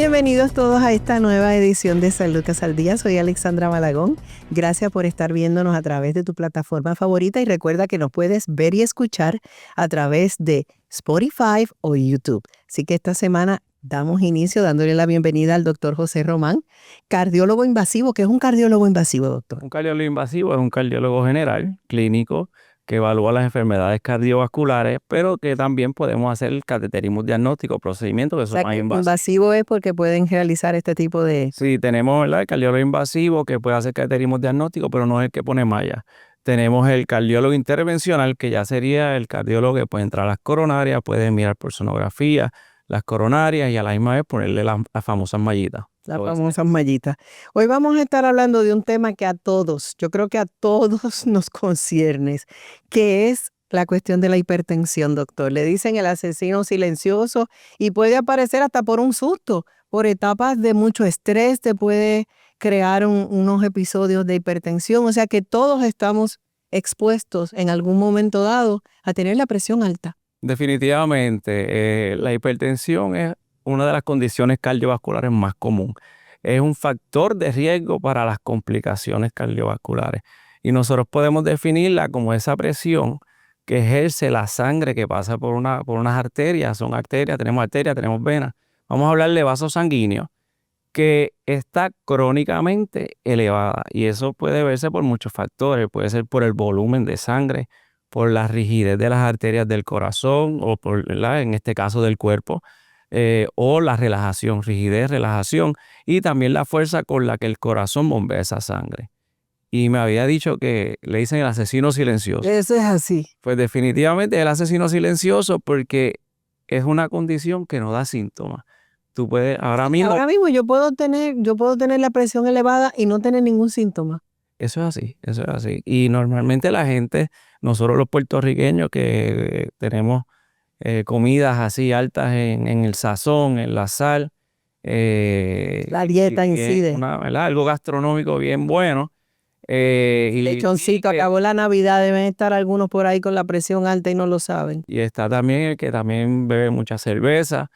Bienvenidos todos a esta nueva edición de San Lucas al Día. Soy Alexandra Malagón. Gracias por estar viéndonos a través de tu plataforma favorita y recuerda que nos puedes ver y escuchar a través de Spotify o YouTube. Así que esta semana damos inicio dándole la bienvenida al doctor José Román, cardiólogo invasivo. ¿Qué es un cardiólogo invasivo, doctor? Un cardiólogo invasivo es un cardiólogo general, clínico, que evalúa las enfermedades cardiovasculares, pero que también podemos hacer el cateterismo diagnóstico, procedimientos que son más invasivos. Invasivo es porque pueden realizar este tipo de... Sí, tenemos, ¿verdad?, el cardiólogo invasivo que puede hacer cateterismo diagnóstico, pero no es el que pone malla. Tenemos el cardiólogo intervencional, que ya sería el cardiólogo que puede entrar a las coronarias, puede mirar por sonografía las coronarias y a la misma vez ponerle las famosas mallitas. Las famosas mallitas. Hoy vamos a estar hablando de un tema que a todos, yo creo que a todos nos concierne, que es la cuestión de la hipertensión, doctor. Le dicen el asesino silencioso y puede aparecer hasta por un susto, por etapas de mucho estrés, te puede crear unos episodios de hipertensión. O sea que todos estamos expuestos en algún momento dado a tener la presión alta. Definitivamente, la hipertensión es una de las condiciones cardiovasculares más común. Es un factor de riesgo para las complicaciones cardiovasculares. Y nosotros podemos definirla como esa presión que ejerce la sangre que pasa por unas arterias. Son arterias, tenemos venas. Vamos a hablar de vasos sanguíneos, que está crónicamente elevada. Y eso puede verse por muchos factores. Puede ser por el volumen de sangre, por la rigidez de las arterias del corazón o por, ¿verdad?, en este caso del cuerpo, o la relajación, rigidez, relajación, y también la fuerza con la que el corazón bombea esa sangre. Y me había dicho que le dicen el asesino silencioso. Eso es así. Pues definitivamente es el asesino silencioso porque es una condición que no da síntomas. Tú puedes, ahora mismo yo puedo tener la presión elevada y no tener ningún síntoma. Eso es así. Y normalmente la gente, nosotros los puertorriqueños que tenemos comidas así altas en el sazón, en la sal. La dieta incide. ¿Verdad?, algo gastronómico bien bueno. Lechoncito, acabó la Navidad, deben estar algunos por ahí con la presión alta y no lo saben. Y está también el que también bebe mucha cerveza,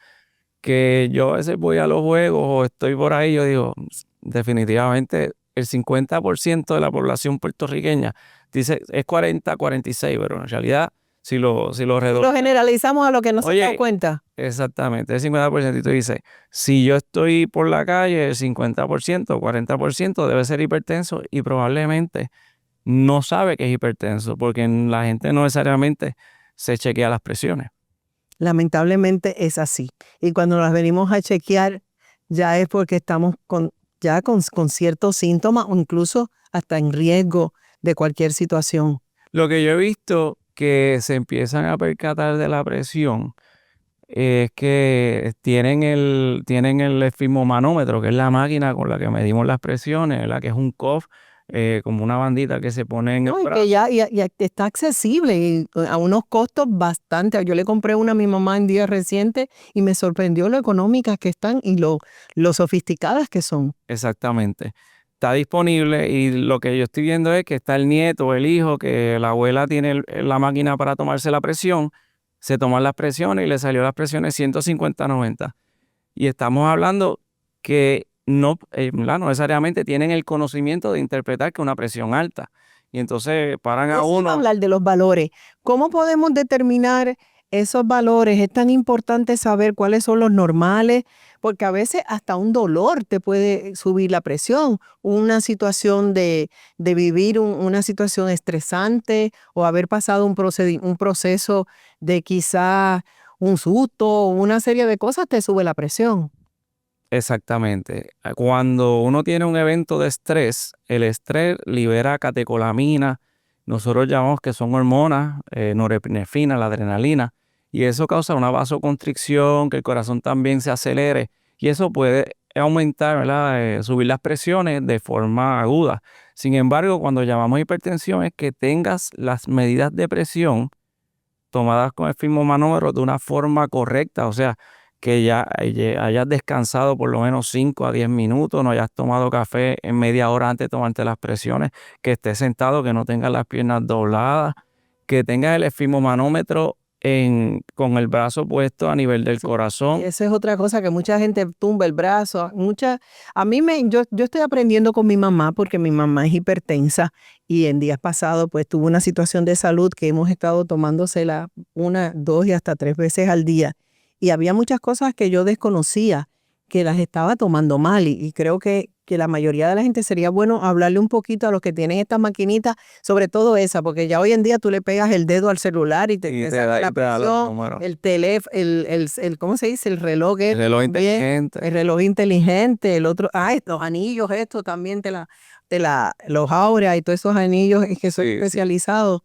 que yo a veces voy a los juegos o estoy por ahí, yo digo, definitivamente el 50% de la población puertorriqueña dice es 40, 46, pero en realidad si lo Lo generalizamos a lo que no se da cuenta. Exactamente, el 50%. Y tú dices, si yo estoy por la calle, el 50%, 40% debe ser hipertenso y probablemente no sabe que es hipertenso porque la gente no necesariamente se chequea las presiones. Lamentablemente es así. Y cuando las venimos a chequear, ya es porque estamos con ciertos síntomas o incluso hasta en riesgo de cualquier situación. Lo que yo he visto que se empiezan a percatar de la presión es que tienen el esfigmomanómetro, que es la máquina con la que medimos las presiones, ¿verdad?, que es un cuff, como una bandita que se pone en el brazo. Que ya está accesible y a unos costos bastante. Yo le compré una a mi mamá en días recientes y me sorprendió lo económicas que están y lo sofisticadas que son. Exactamente. Está disponible y lo que yo estoy viendo es que está el nieto o el hijo, que la abuela tiene la máquina para tomarse la presión, se toman las presiones y le salió las presiones 150/90. Y estamos hablando que no necesariamente tienen el conocimiento de interpretar que una presión alta. Y entonces paran a uno. Hablar de los valores. ¿Cómo podemos determinar esos valores? Es tan importante saber cuáles son los normales, porque a veces hasta un dolor te puede subir la presión. Una situación de vivir una situación estresante o haber pasado un proceso de quizá un susto o una serie de cosas te sube la presión. Exactamente. Cuando uno tiene un evento de estrés, el estrés libera catecolamina, nosotros llamamos que son hormonas, norepinefrina, la adrenalina, y eso causa una vasoconstricción, que el corazón también se acelere, y eso puede aumentar, ¿verdad?, subir las presiones de forma aguda. Sin embargo, cuando llamamos hipertensión es que tengas las medidas de presión tomadas con el esfigmomanómetro de una forma correcta, o sea, que ya hayas descansado por lo menos 5 a 10 minutos, no hayas tomado café en media hora antes de tomarte las presiones, que estés sentado, que no tengas las piernas dobladas, que tengas el esfigmomanómetro con el brazo puesto a nivel del corazón. Y esa es otra cosa que mucha gente tumba el brazo. Yo estoy aprendiendo con mi mamá porque mi mamá es hipertensa y en días pasados pues tuvo una situación de salud que hemos estado tomándosela 1, 2 y hasta 3 veces al día. Y había muchas cosas que yo desconocía que las estaba tomando mal y creo que la mayoría de la gente sería bueno hablarle un poquito a los que tienen estas maquinitas, sobre todo esa, porque ya hoy en día tú le pegas el dedo al celular y te saca la presión, el teléfono, ¿cómo se dice? El reloj, El reloj también, inteligente. el reloj inteligente, el otro, los anillos, esto también los Aurea y todos esos anillos que son especializados.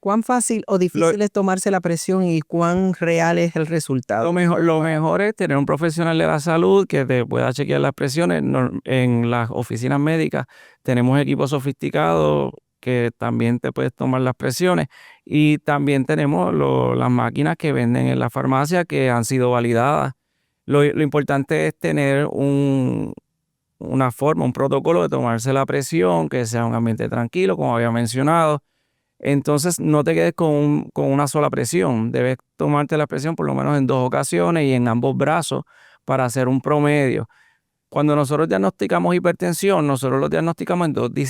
¿Cuán fácil o difícil es tomarse la presión y cuán real es el resultado? Lo mejor es tener un profesional de la salud que te pueda chequear las presiones. En las oficinas médicas tenemos equipos sofisticados que también te puedes tomar las presiones y también tenemos las máquinas que venden en la farmacia que han sido validadas. Lo importante es tener una forma, un protocolo de tomarse la presión, que sea un ambiente tranquilo, como había mencionado. Entonces no te quedes con una sola presión, debes tomarte la presión por lo menos en 2 ocasiones y en ambos brazos para hacer un promedio. Cuando nosotros diagnosticamos hipertensión, nosotros lo diagnosticamos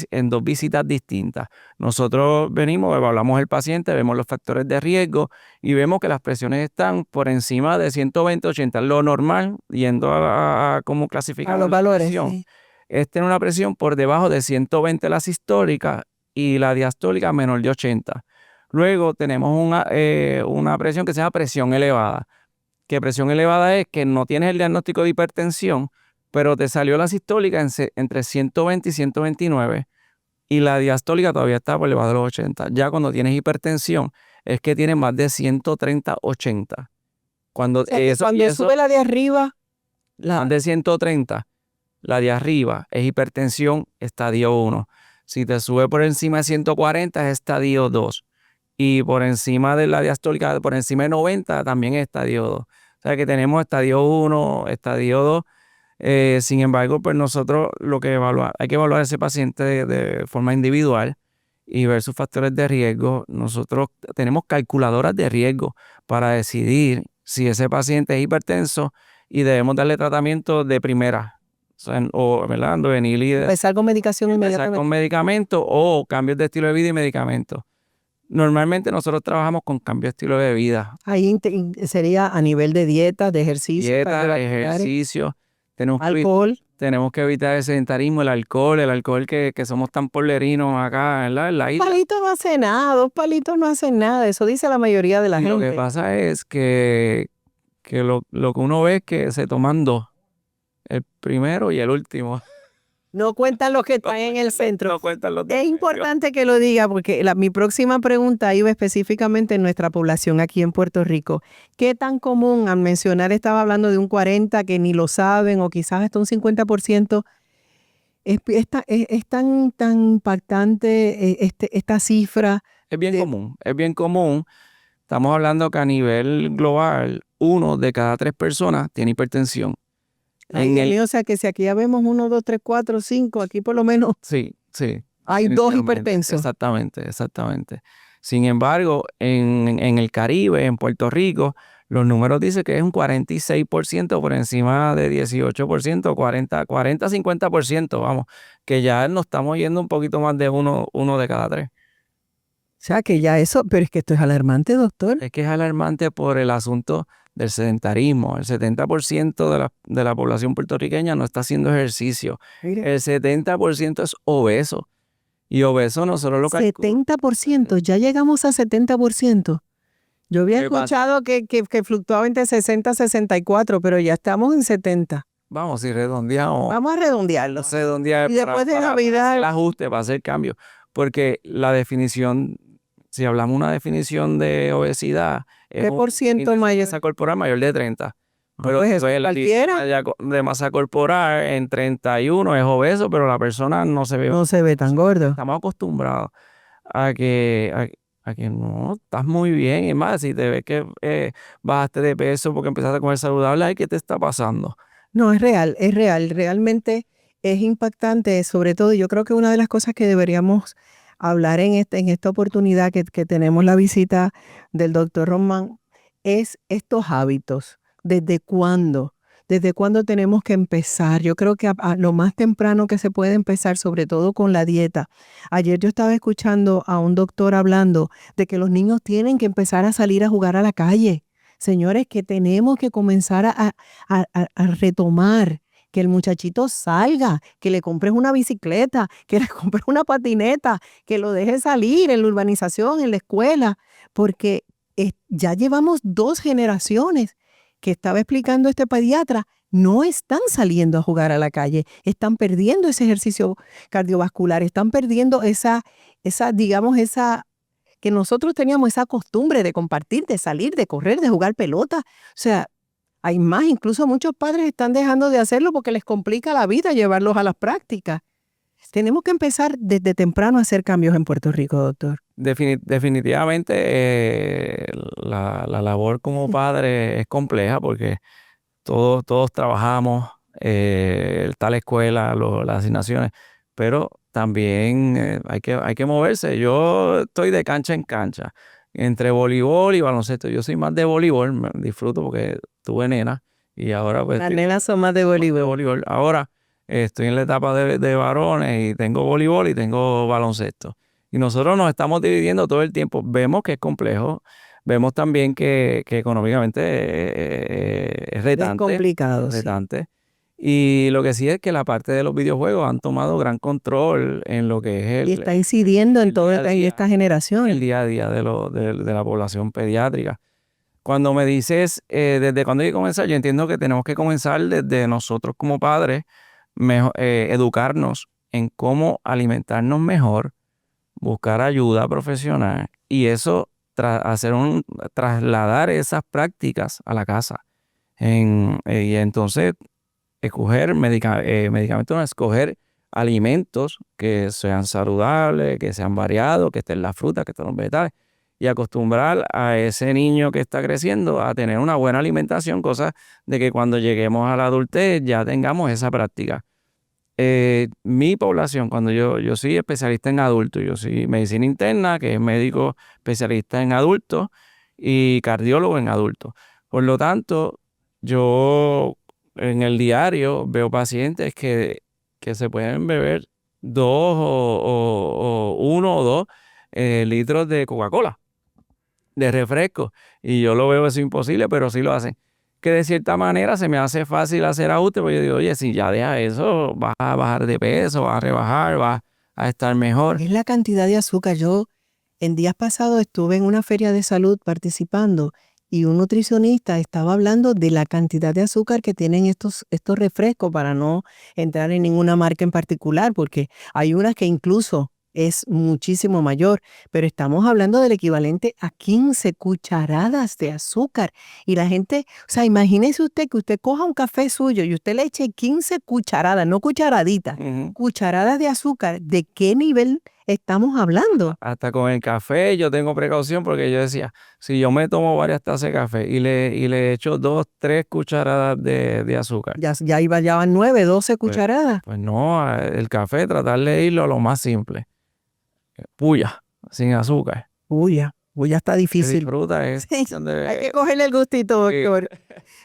en dos visitas distintas. Nosotros venimos, evaluamos el paciente, vemos los factores de riesgo y vemos que las presiones están por encima de 120/80. Lo normal, yendo a cómo clasificar los la valores, presión, sí. es tener una presión por debajo de 120 la sistólica y la diastólica menor de 80. Luego tenemos una presión que se llama presión elevada. Que presión elevada es que no tienes el diagnóstico de hipertensión, pero te salió la sistólica entre 120 y 129 y la diastólica todavía está por debajo de los 80. Ya cuando tienes hipertensión es que tienes más de 130/80. Cuando Sube la de arriba, más de 130, la de arriba es hipertensión estadio 1. Si te sube por encima de 140 es estadio 2. Y por encima de la diastólica, por encima de 90 también es estadio 2. O sea que tenemos estadio 1, estadio 2. Sin embargo, pues nosotros hay que evaluar a ese paciente de forma individual y ver sus factores de riesgo. Nosotros tenemos calculadoras de riesgo para decidir si ese paciente es hipertenso y debemos darle tratamiento de primera. ¿Verdad? Empezar con medicación empezar con medicamentos o cambios de estilo de vida y medicamentos. Normalmente nosotros trabajamos con cambio de estilo de vida. Ahí sería a nivel de dieta, de ejercicio. Ejercicio. Alcohol. Tenemos que evitar el sedentarismo, el alcohol que somos tan polerinos acá, ¿verdad? En la isla. 2 palitos no hacen nada, 2 palitos no hacen nada. Eso dice la mayoría de la gente. Lo que pasa es que lo que uno ve es que se toman 2, el primero y el último. No cuentan los que están en el centro. No cuentan los Es importante que lo diga porque mi próxima pregunta iba específicamente en nuestra población aquí en Puerto Rico. ¿Qué tan común, al mencionar, estaba hablando de un 40% que ni lo saben o quizás hasta un 50%? Es tan impactante esta cifra. Es bien común, es bien común. Estamos hablando que a nivel global, 1 de cada 3 personas tiene hipertensión. O sea que si aquí ya vemos 1, 2, 3, 4, 5, aquí por lo menos sí. hay 2 hipertensos. Exactamente. Sin embargo, en el Caribe, en Puerto Rico, los números dicen que es un 46% por encima de 18%, 50%, vamos, que ya nos estamos yendo un poquito más de uno de cada 3. O sea que ya eso, pero es que esto es alarmante, doctor. Es que es alarmante por el asunto del sedentarismo. El 70% de la población puertorriqueña no está haciendo ejercicio. Mire. El 70% es obeso. Y obeso nosotros lo calculamos. 70%, ya llegamos a 70%. Yo había escuchado que fluctuaba entre 60 y 64, pero ya estamos en 70. Vamos, si redondeamos. Vamos a redondearlo. Y después de Navidad. El ajuste, para hacer cambio. Porque la definición, si hablamos una definición de obesidad, ¿Qué por ciento mayor? Masa corporal mayor de 30. Pero pues cualquiera de masa corporal en 31 es obeso, pero la persona no se ve tan gordo. Estamos acostumbrados a que no, estás muy bien. Es más, si te ves que bajaste de peso porque empezaste a comer saludable, ay, ¿qué te está pasando? No, es real. Realmente es impactante, sobre todo yo creo que una de las cosas que deberíamos hablar en esta oportunidad que tenemos la visita del doctor Román es estos hábitos. ¿Desde cuándo? ¿Desde cuándo tenemos que empezar? Yo creo que a lo más temprano que se puede empezar, sobre todo con la dieta. Ayer yo estaba escuchando a un doctor hablando de que los niños tienen que empezar a salir a jugar a la calle. Señores, que tenemos que comenzar a retomar, que el muchachito salga, que le compres una bicicleta, que le compres una patineta, que lo dejes salir en la urbanización, en la escuela, porque ya llevamos 2 generaciones que estaba explicando este pediatra, no están saliendo a jugar a la calle, están perdiendo ese ejercicio cardiovascular, están perdiendo digamos, que nosotros teníamos esa costumbre de compartir, de salir, de correr, de jugar pelota. O sea, hay más, incluso muchos padres están dejando de hacerlo porque les complica la vida llevarlos a las prácticas. Tenemos que empezar desde temprano a hacer cambios en Puerto Rico, doctor. Definitivamente la labor como padre es compleja porque todos trabajamos, está la escuela, las asignaciones, pero también hay que moverse. Yo estoy de cancha en cancha, entre voleibol y baloncesto. Yo soy más de voleibol, me disfruto porque tuve nena y ahora pues Las nenas son más de voleibol. Ahora estoy en la etapa de varones y tengo voleibol y tengo baloncesto. Y nosotros nos estamos dividiendo todo el tiempo. Vemos que es complejo, vemos también que económicamente es retante. Es complicado, retante. Y lo que sí es que la parte de los videojuegos han tomado gran control en lo que es y está incidiendo en toda esta generación. El día a día de la población pediátrica. Cuando me dices desde cuándo hay que comenzar, yo entiendo que tenemos que comenzar desde nosotros como padres, educarnos en cómo alimentarnos mejor, buscar ayuda profesional y eso trasladar esas prácticas a la casa. Y entonces escoger medicamentos, no, escoger alimentos que sean saludables, que sean variados, que estén las frutas, que estén los vegetales y acostumbrar a ese niño que está creciendo a tener una buena alimentación, cosa de que cuando lleguemos a la adultez ya tengamos esa práctica. Mi población, cuando yo soy especialista en adultos, yo soy medicina interna, que es médico especialista en adultos y cardiólogo en adultos. Por lo tanto, yo en el diario veo pacientes que se pueden beber 1 o 2 litros de Coca-Cola, de refresco. Y yo lo veo eso imposible, pero sí lo hacen. Que de cierta manera se me hace fácil hacer ajuste, porque yo digo, oye, si ya deja eso, vas a bajar de peso, vas a rebajar, vas a estar mejor. Es la cantidad de azúcar. Yo en días pasados estuve en una feria de salud participando y un nutricionista estaba hablando de la cantidad de azúcar que tienen estos refrescos, para no entrar en ninguna marca en particular, porque hay unas que incluso es muchísimo mayor, pero estamos hablando del equivalente a 15 cucharadas de azúcar. Y la gente, o sea, imagínese usted que usted coja un café suyo y usted le eche 15 cucharadas, no cucharaditas, cucharadas de azúcar. ¿De qué nivel estamos hablando? Hasta con el café yo tengo precaución porque yo decía, si yo me tomo varias tazas de café y le echo 2, 3 cucharadas de azúcar. Ya van 9, 12 cucharadas. Pues no, el café tratar de irlo a lo más simple. Puya, sin azúcar. Ya está difícil. Disfruta es Sí, hay que cogerle el gustito, doctor. Sí.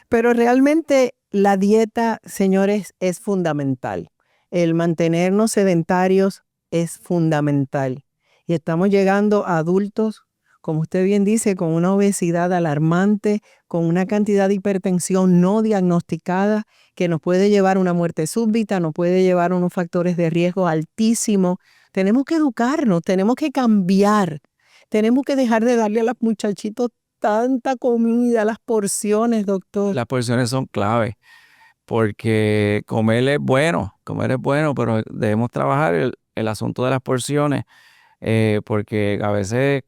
Pero realmente la dieta, señores, es fundamental. El mantenernos sedentarios es fundamental. Y estamos llegando a adultos, como usted bien dice, con una obesidad alarmante, con una cantidad de hipertensión no diagnosticada que nos puede llevar a una muerte súbita, nos puede llevar a unos factores de riesgo altísimos. Tenemos que educarnos, tenemos que cambiar. Tenemos que dejar de darle a los muchachitos tanta comida, las porciones, doctor. Las porciones son clave, porque comer es bueno, pero debemos trabajar el asunto de las porciones, porque a veces,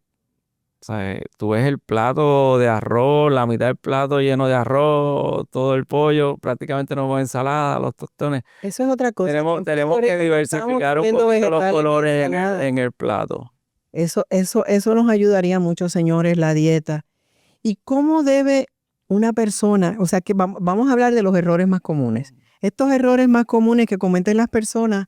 ¿sabes? Tú ves el plato de arroz, la mitad del plato lleno de arroz, todo el pollo, prácticamente no va ensalada, los tostones. Eso es otra cosa. Tenemos que diversificar un poquito los colores en el plato. Eso nos ayudaría mucho, señores, la dieta. ¿Y cómo debe una persona, o sea, que vamos a hablar de los errores más comunes? Estos errores más comunes que cometen las personas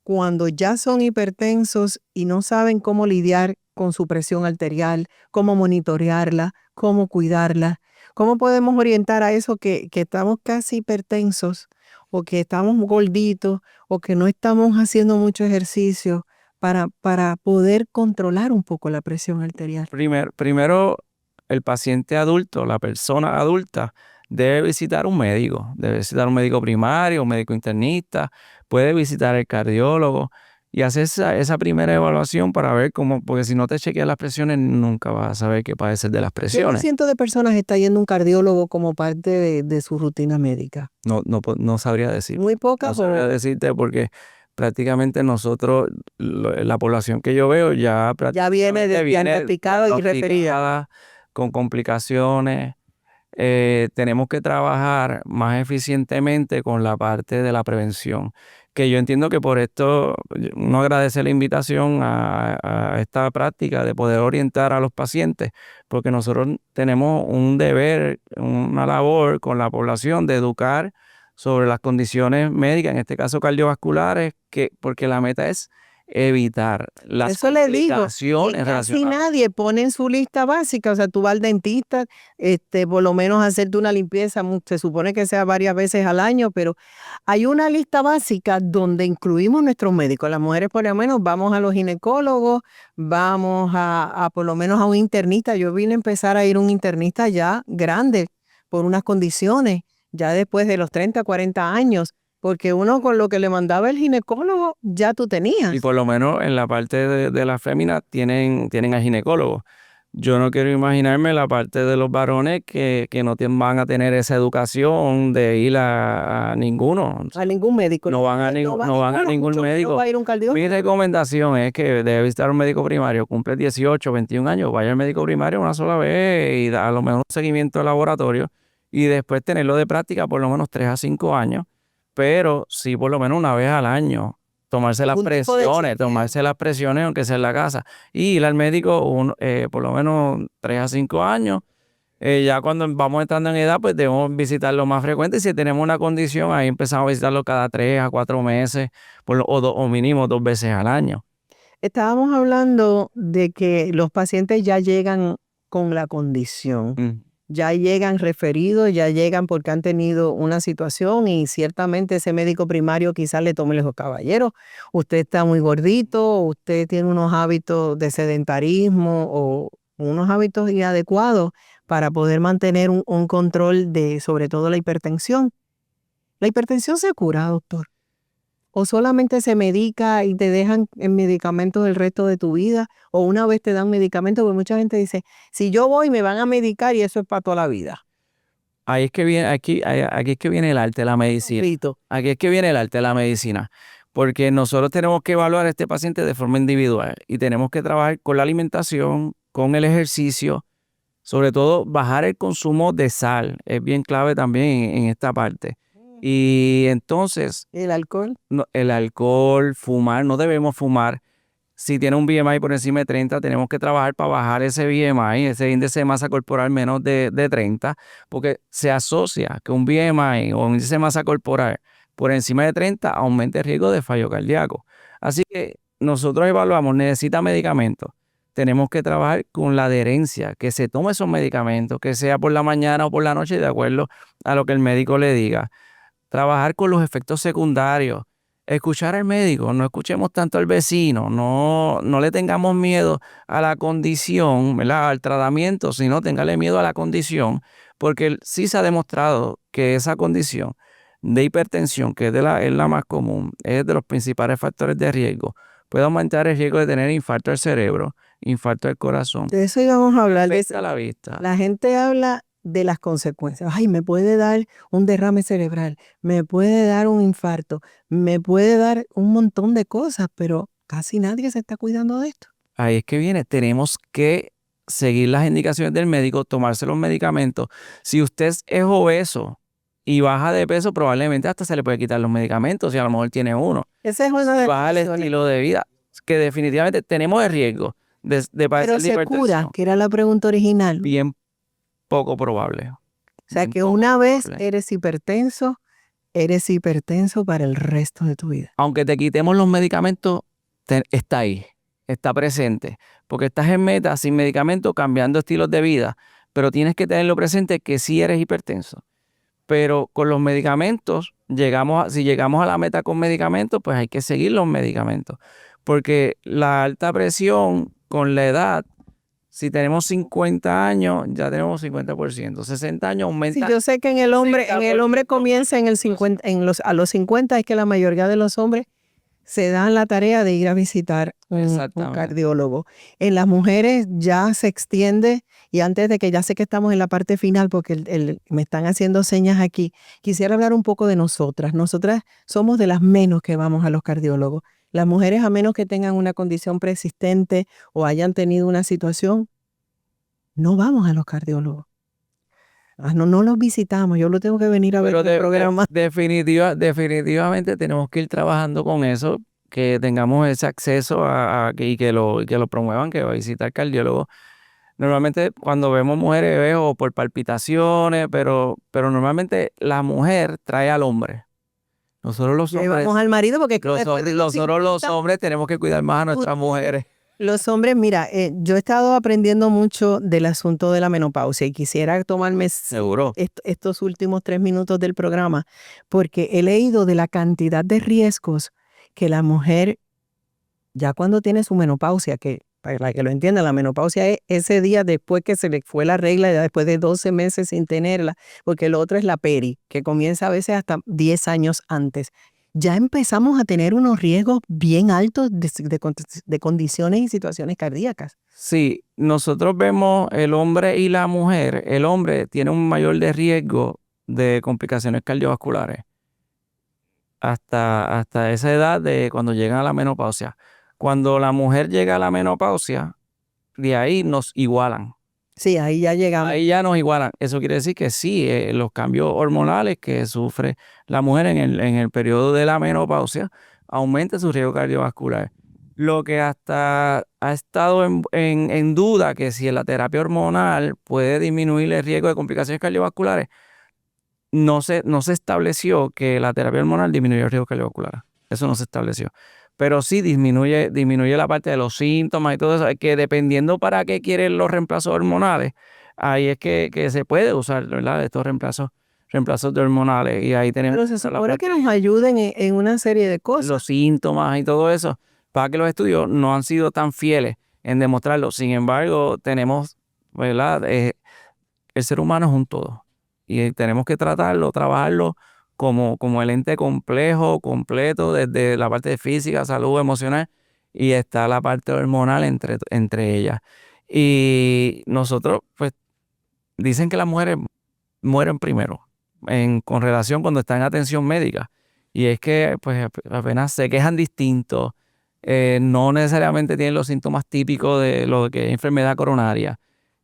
cuando ya son hipertensos y no saben cómo lidiar con su presión arterial, cómo monitorearla, cómo cuidarla? ¿Cómo podemos orientar a eso que estamos casi hipertensos o que estamos gorditos o que no estamos haciendo mucho ejercicio para poder controlar un poco la presión arterial? Primero, el paciente adulto, la persona adulta, debe visitar debe visitar un médico primario, un médico internista, puede visitar el cardiólogo y hacer esa primera evaluación para ver cómo, porque si no te chequeas las presiones, nunca vas a saber qué padecer de las ¿Qué presiones. por ciento de personas está yendo a un cardiólogo como parte de su rutina médica? No sabría decir. Muy No pocas sabría decirte porque prácticamente nosotros, la población que yo veo ya ya viene prácticamente diagnosticada y referida. diagnosticada con complicaciones. Tenemos que trabajar más eficientemente con la parte de la prevención, que yo entiendo que por esto uno agradece la invitación a esta práctica de poder orientar a los pacientes, porque nosotros tenemos un deber, una labor con la población de educar sobre las condiciones médicas, en este caso cardiovasculares, porque la meta es evitar las Eso le digo, que complicaciones casi relacionadas. nadie pone en su lista básica, o sea, tú vas al dentista, por lo menos hacerte una limpieza, se supone que sea varias veces al año, pero hay una lista básica donde incluimos nuestros médicos. Las mujeres por lo menos vamos a los ginecólogos, vamos a por lo menos a un internista. Yo vine a empezar a ir a un internista ya grande por unas condiciones, ya después de los 30, 40 años. Porque uno con lo que le mandaba el ginecólogo ya tú tenías. Y por lo menos en la parte de las féminas tienen al ginecólogo. Yo no quiero imaginarme la parte de los varones que no van a tener esa educación de ir a ninguno. A ningún médico. No van a ningún mucho menos médico. va a ir a un Mi cardiólogo. recomendación es que debe visitar un médico primario, cumple 18, 21 años, vaya al médico primario una sola vez y a lo mejor un seguimiento de laboratorio y después tenerlo de práctica por lo menos 3 a 5 años, pero sí por lo menos una vez al año. Tomarse las Un tipo de presiones, chequeo. tomarse las presiones aunque sea en la casa y ir al médico por lo menos 3 a 5 años. Ya cuando vamos entrando en edad, pues debemos visitarlo más frecuente. Y si tenemos una condición, ahí empezamos a visitarlo cada 3 a 4 meses, o mínimo 2 veces al año. Estábamos hablando de que los pacientes ya llegan con la condición, Mm. ya llegan referidos, ya llegan porque han tenido una situación y ciertamente ese médico primario quizás le tome los caballeros. Usted está muy gordito, usted tiene unos hábitos de sedentarismo o unos hábitos inadecuados para poder mantener un control de sobre todo la hipertensión. ¿La hipertensión se cura, doctor? ¿O solamente se medica y te dejan en medicamentos el resto de tu vida? ¿O una vez te dan medicamentos? Porque mucha gente dice, si yo voy me van a medicar y eso es para toda la vida. Ahí es que viene, aquí es que viene el arte de la medicina. Grito. Aquí es que viene el arte de la medicina. Porque nosotros tenemos que evaluar a este paciente de forma individual y tenemos que trabajar con la alimentación, con el ejercicio, sobre todo bajar el consumo de sal. Es bien clave también en esta parte. Y entonces, ¿El alcohol? el alcohol, fumar, no debemos fumar. Si tiene un BMI por encima de 30, tenemos que trabajar para bajar ese BMI, ese índice de masa corporal menos de 30, porque se asocia que un BMI o un índice de masa corporal por encima de 30 aumenta el riesgo de fallo cardíaco. Así que nosotros evaluamos, necesita medicamentos. Tenemos que trabajar con la adherencia, que se tome esos medicamentos, que sea por la mañana o por la noche, de acuerdo a lo que el médico le diga. Trabajar con los efectos secundarios, escuchar al médico, no escuchemos tanto al vecino, no le tengamos miedo a la condición, ¿verdad? Al tratamiento, sino téngale miedo a la condición, porque sí se ha demostrado que esa condición de hipertensión, que es la más común, es de los principales factores de riesgo, puede aumentar el riesgo de tener infarto del cerebro, infarto del corazón, De eso íbamos a hablar. afecta a la vista. La gente habla de las consecuencias. Ay, me puede dar un derrame cerebral, me puede dar un infarto, me puede dar un montón de cosas, pero casi nadie se está cuidando de esto. Ahí es que viene, tenemos que seguir las indicaciones del médico, tomarse los medicamentos. Si usted es obeso y baja de peso, probablemente hasta se le puede quitar los medicamentos, si a lo mejor tiene uno. Esa es una de Baja el las opciones. estilo de vida, que definitivamente tenemos el riesgo de Pero padecer de se cura, hipertensión. que era la pregunta original. Bien poco probable. O sea Bien que poco una vez probable. eres hipertenso, eres hipertenso para el resto de tu vida. Aunque te quitemos los medicamentos, está ahí, está presente. Porque estás en meta sin medicamentos, cambiando estilos de vida. Pero tienes que tenerlo presente que sí eres hipertenso. Pero con los medicamentos, si llegamos a la meta con medicamentos, pues hay que seguir los medicamentos. Porque la alta presión con la edad, si tenemos 50 años, ya tenemos 50%. 60 años aumenta. Sí, yo sé que en el hombre comienza en el 50, a los 50 es que la mayoría de los hombres se dan la tarea de ir a visitar un cardiólogo. En las mujeres ya se extiende, y antes de que ya sé que estamos en la parte final, porque me están haciendo señas aquí, quisiera hablar un poco de nosotras. Nosotras somos de las menos que vamos a los cardiólogos. Las mujeres, a menos que tengan una condición persistente o hayan tenido una situación, no vamos a los cardiólogos. No los visitamos, yo lo tengo que venir a ver en el programa. Definitivamente tenemos que ir trabajando con eso, que tengamos ese acceso y que lo promuevan, que va a visitar cardiólogo. Normalmente cuando vemos mujeres veo por palpitaciones, pero normalmente la mujer trae al hombre. Nosotros los hombres, vamos al marido porque nosotros los hombres tenemos que cuidar más a nuestras mujeres. Los hombres, mira, yo he estado aprendiendo mucho del asunto de la menopausia y quisiera tomarme estos últimos 3 minutos del programa porque he leído de la cantidad de riesgos que la mujer, ya cuando tiene su menopausia, que para que lo entiendan, la menopausia es ese día después que se le fue la regla, ya después de 12 meses sin tenerla, porque el otro es la peri, que comienza a veces hasta 10 años antes. Ya empezamos a tener unos riesgos bien altos de condiciones y situaciones cardíacas. Sí, nosotros vemos el hombre y la mujer. El hombre tiene un mayor de riesgo de complicaciones cardiovasculares hasta esa edad de cuando llegan a la menopausia. Cuando la mujer llega a la menopausia, de ahí nos igualan. Sí, ahí ya llegamos. Ahí ya nos igualan. Eso quiere decir que sí, los cambios hormonales que sufre la mujer en el periodo de la menopausia aumenta su riesgo cardiovascular. Lo que hasta ha estado en duda que si la terapia hormonal puede disminuir el riesgo de complicaciones cardiovasculares, no se estableció que la terapia hormonal disminuye el riesgo cardiovascular. Eso no se estableció. Pero sí disminuye la parte de los síntomas y todo eso, que dependiendo para qué quieren los reemplazos hormonales, ahí es que se puede usar, ¿verdad? Estos reemplazos de hormonales. Y ahí tenemos. Pero se supone que nos ayuden en una serie de cosas. Los síntomas y todo eso, para que los estudios no han sido tan fieles en demostrarlo. Sin embargo, tenemos, ¿verdad? El ser humano es un todo. Y tenemos que trabajarlo como el ente complejo, completo, desde la parte de física, salud, emocional, y está la parte hormonal entre ellas. Y nosotros, pues, dicen que las mujeres mueren primero con relación cuando están en atención médica. Y es que, pues, apenas se quejan distintos, no necesariamente tienen los síntomas típicos de lo que es enfermedad coronaria.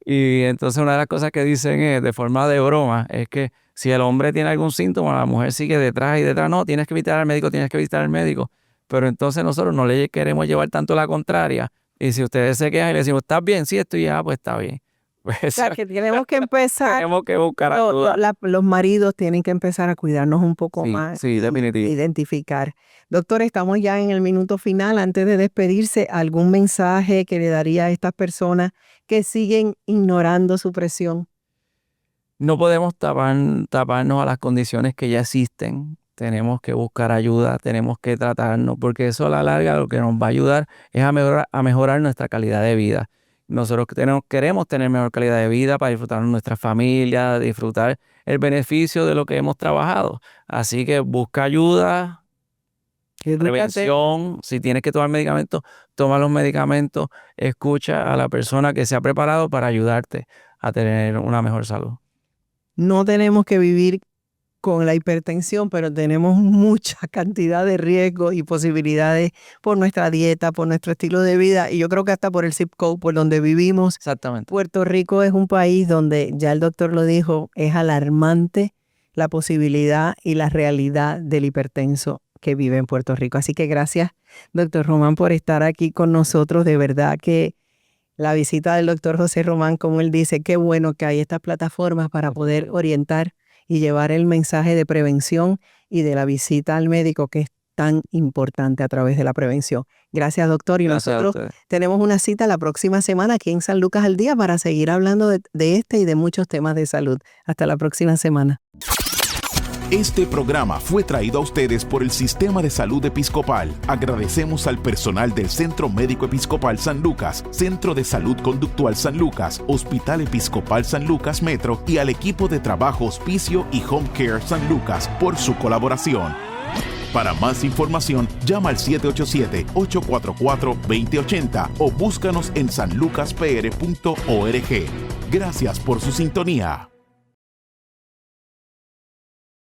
Y entonces una de las cosas que dicen de forma de broma es que si el hombre tiene algún síntoma, la mujer sigue detrás y detrás. No, tienes que visitar al médico, tienes que visitar al médico. Pero entonces nosotros no le queremos llevar tanto la contraria. Y si ustedes se quejan y le decimos, ¿estás bien? Sí, estoy ya, pues está bien. Pues, o sea, que tenemos que empezar. Tenemos que buscar ayuda. Los maridos tienen que empezar a cuidarnos un poco más. Sí, definitivamente. Identificar. Doctor, estamos ya en el minuto final. Antes de despedirse, ¿algún mensaje que le daría a estas personas que siguen ignorando su presión? No podemos taparnos a las condiciones que ya existen. Tenemos que buscar ayuda, tenemos que tratarnos, porque eso a la larga lo que nos va a ayudar es a mejorar nuestra calidad de vida. Nosotros queremos tener mejor calidad de vida para disfrutar de nuestra familia, disfrutar el beneficio de lo que hemos trabajado. Así que busca ayuda, prevención. Si tienes que tomar medicamentos, toma los medicamentos, escucha a la persona que se ha preparado para ayudarte a tener una mejor salud. No tenemos que vivir con la hipertensión, pero tenemos mucha cantidad de riesgos y posibilidades por nuestra dieta, por nuestro estilo de vida, y yo creo que hasta por el zip code por donde vivimos. Exactamente. Puerto Rico es un país donde, ya el doctor lo dijo, es alarmante la posibilidad y la realidad del hipertenso que vive en Puerto Rico. Así que gracias, doctor Román, por estar aquí con nosotros. De verdad que la visita del doctor José Román, como él dice, qué bueno que hay estas plataformas para poder orientar y llevar el mensaje de prevención y de la visita al médico, que es tan importante a través de la prevención. Gracias, doctor. Y Gracias a nosotros ustedes. tenemos una cita la próxima semana aquí en San Lucas al Día para seguir hablando de este y de muchos temas de salud. Hasta la próxima semana. Este programa fue traído a ustedes por el Sistema de Salud Episcopal. Agradecemos al personal del Centro Médico Episcopal San Lucas, Centro de Salud Conductual San Lucas, Hospital Episcopal San Lucas Metro y al equipo de trabajo Hospicio y Home Care San Lucas por su colaboración. Para más información, llama al 787-844-2080 o búscanos en sanlucaspr.org. Gracias por su sintonía.